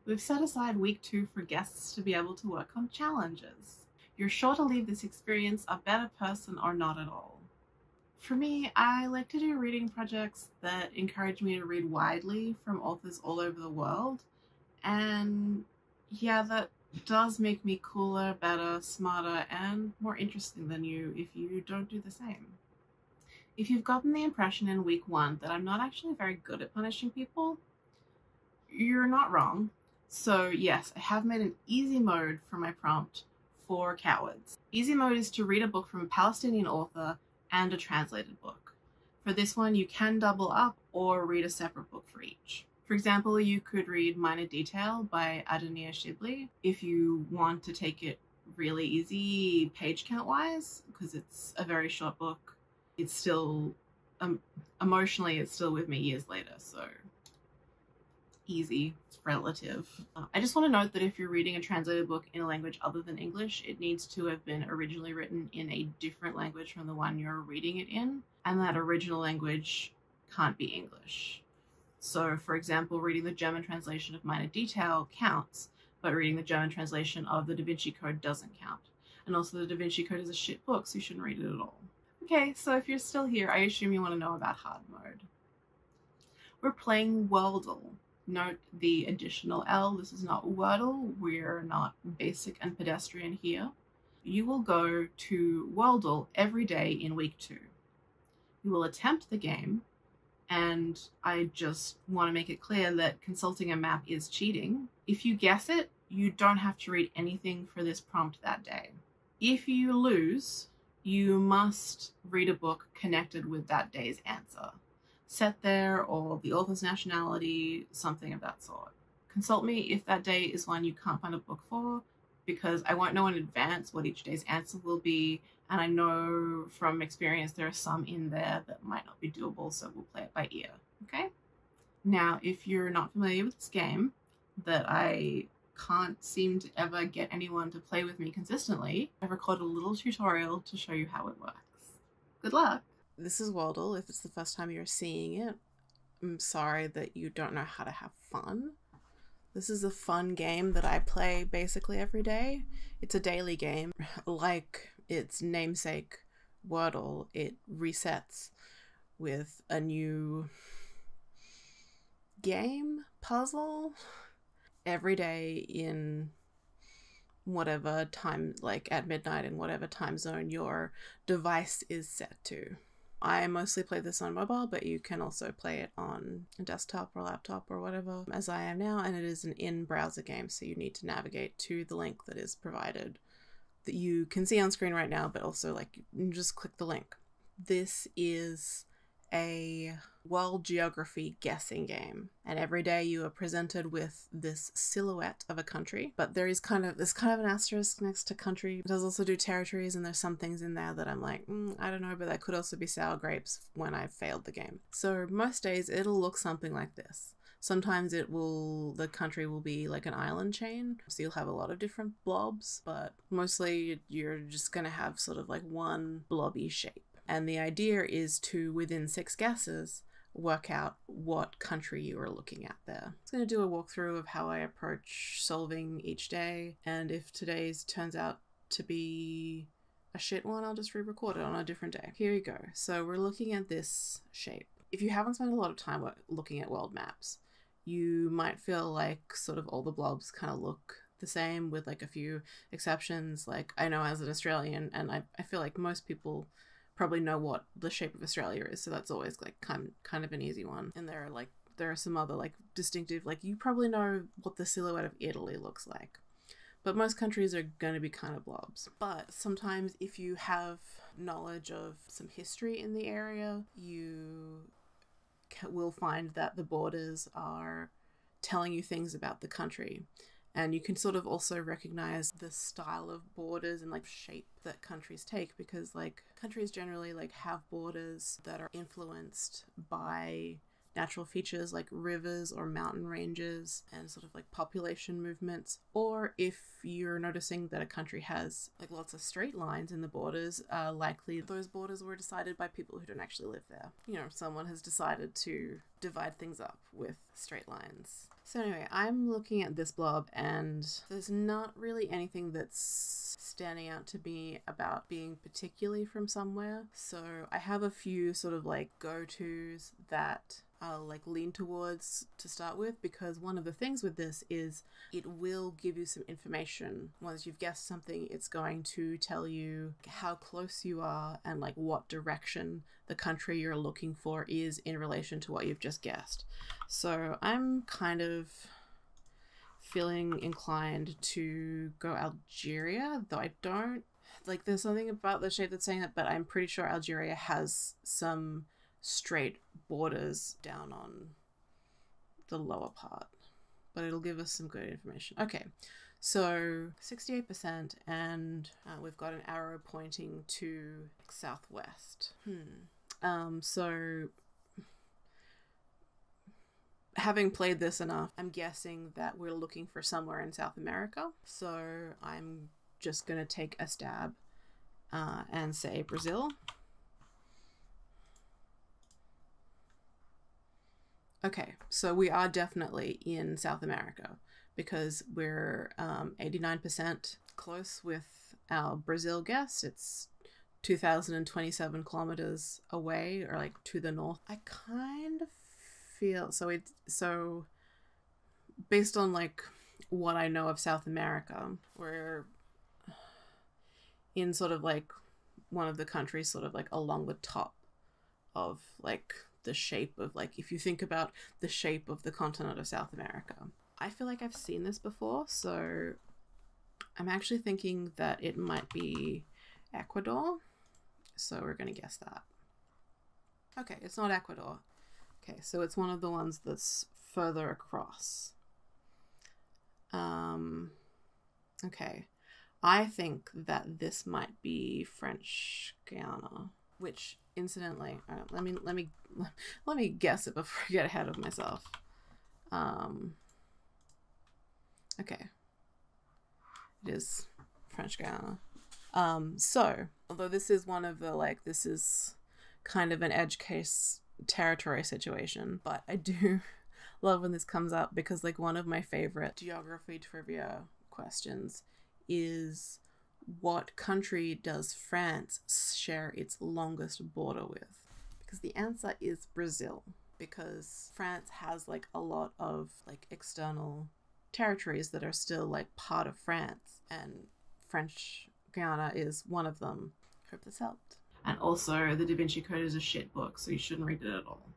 We've set aside week 2 for guests to be able to work on challenges. You're sure to leave this experience a better person or not at all. For me, I like to do reading projects that encourage me to read widely from authors all over the world, and yeah, that does make me cooler, better, smarter, and more interesting than you if you don't do the same. If you've gotten the impression in week 1 that I'm not actually very good at punishing people, you're not wrong. So yes, I have made an easy mode for my prompt for cowards. Easy mode is to read a book from a Palestinian author and a translated book. For this one, you can double up or read a separate book for each. For example, you could read Minor Detail by Adonir Shibli if you want to take it really easy page count wise, because it's a very short book. It's still, emotionally, it's still with me years later, so easy, it's relative. I just want to note that if you're reading a translated book in a language other than English, it needs to have been originally written in a different language from the one you're reading it in, and that original language can't be English. So, for example, reading the German translation of Minor Detail counts, but reading the German translation of the Da Vinci Code doesn't count. And also the Da Vinci Code is a shit book, so you shouldn't read it at all. Okay, so if you're still here, I assume you want to know about hard mode. We're playing worldle. Note the additional L. This is not worldle. We're not basic and pedestrian here. You will go to worldle every day in week 2. You will attempt the game, and I just want to make it clear that consulting a map is cheating. If you guess it, you don't have to read anything for this prompt that day. If you lose, you must read a book connected with that day's answer. Set there, or the author's nationality, something of that sort. Consult me if that day is one you can't find a book for, because I won't know in advance what each day's answer will be, and I know from experience there are some in there that might not be doable, so we'll play it by ear, okay? Now, if you're not familiar with this game, that I can't seem to ever get anyone to play with me consistently, I've recorded a little tutorial to show you how it works. Good luck! This is worldle. If it's the first time you're seeing it, I'm sorry that you don't know how to have fun. This is a fun game that I play basically every day. It's a daily game. Like its namesake, Wordle, it resets with a new game, puzzle, every day in whatever time, like at midnight in whatever time zone your device is set to. I mostly play this on mobile, but you can also play it on a desktop or laptop or whatever, as I am now, and it is an in-browser game, so you need to navigate to the link that is provided that you can see on screen right now, but also like you just click the link. This is a world geography guessing game, and every day you are presented with this silhouette of a country, but there's kind of an asterisk next to country. It does also do territories, and there's some things in there that I'm like, I don't know, but that could also be sour grapes when I failed the game. So most days it'll look something like this. Sometimes the country will be like an island chain, so you'll have a lot of different blobs, but mostly you're just gonna have sort of like one blobby shape. And the idea is to, within 6 guesses, work out what country you are looking at there. I'm going to do a walkthrough of how I approach solving each day, and if today's turns out to be a shit one, I'll just re-record it on a different day. Here you go. So we're looking at this shape. If you haven't spent a lot of time looking at world maps, you might feel like sort of all the blobs kind of look the same, with like a few exceptions. Like I know as an Australian, and I feel like most people probably know what the shape of Australia is, so that's always like kind of an easy one. And there are some other like distinctive, like you probably know what the silhouette of Italy looks like, but most countries are going to be kind of blobs. But sometimes if you have knowledge of some history in the area, you will find that the borders are telling you things about the country. And you can sort of also recognize the style of borders and like shape that countries take, because like countries generally like have borders that are influenced by natural features like rivers or mountain ranges and sort of like population movements, or if you're noticing that a country has like lots of straight lines in the borders, likely those borders were decided by people who don't actually live there. You know, someone has decided to divide things up with straight lines. So anyway, I'm looking at this blob and there's not really anything that's standing out to me about being particularly from somewhere. So I have a few sort of like go-tos that I'll like lean towards to start with, because one of the things with this is it will give you some information. Once you've guessed something, it's going to tell you how close you are and like what direction the country you're looking for is in relation to what you've just guessed. So I'm kind of feeling inclined to go Algeria, though I don't like, there's something about the shape that's saying that, but I'm pretty sure Algeria has some straight borders down on the lower part, but it'll give us some good information. Okay, so 68%, and we've got an arrow pointing to southwest. So having played this enough, I'm guessing that we're looking for somewhere in South America. So I'm just going to take a stab and say Brazil. Okay, so we are definitely in South America because we're 89% close with our Brazil guess. It's 2,027 kilometers away, or like to the north. I kind of feel so based on like what I know of South America, we're in sort of like one of the countries sort of like along the top of like the shape of, like, if you think about the shape of the continent of South America. I feel like I've seen this before, so I'm actually thinking that it might be Ecuador. So we're going to guess that. Okay, it's not Ecuador. Okay, so it's one of the ones that's further across. Okay, I think that this might be French Guiana, which incidentally, let me guess it before I get ahead of myself. Okay, it is French Guiana. So although this is one of the, like, this is kind of an edge case territory situation, but I do love when this comes up, because like one of my favorite geography trivia questions is, what country does France share its longest border with? Because the answer is Brazil, because France has like a lot of like external territories that are still like part of France, and French Guiana is one of them. Hope this helped. And also, the Da Vinci Code is a shit book, so you shouldn't read it at all.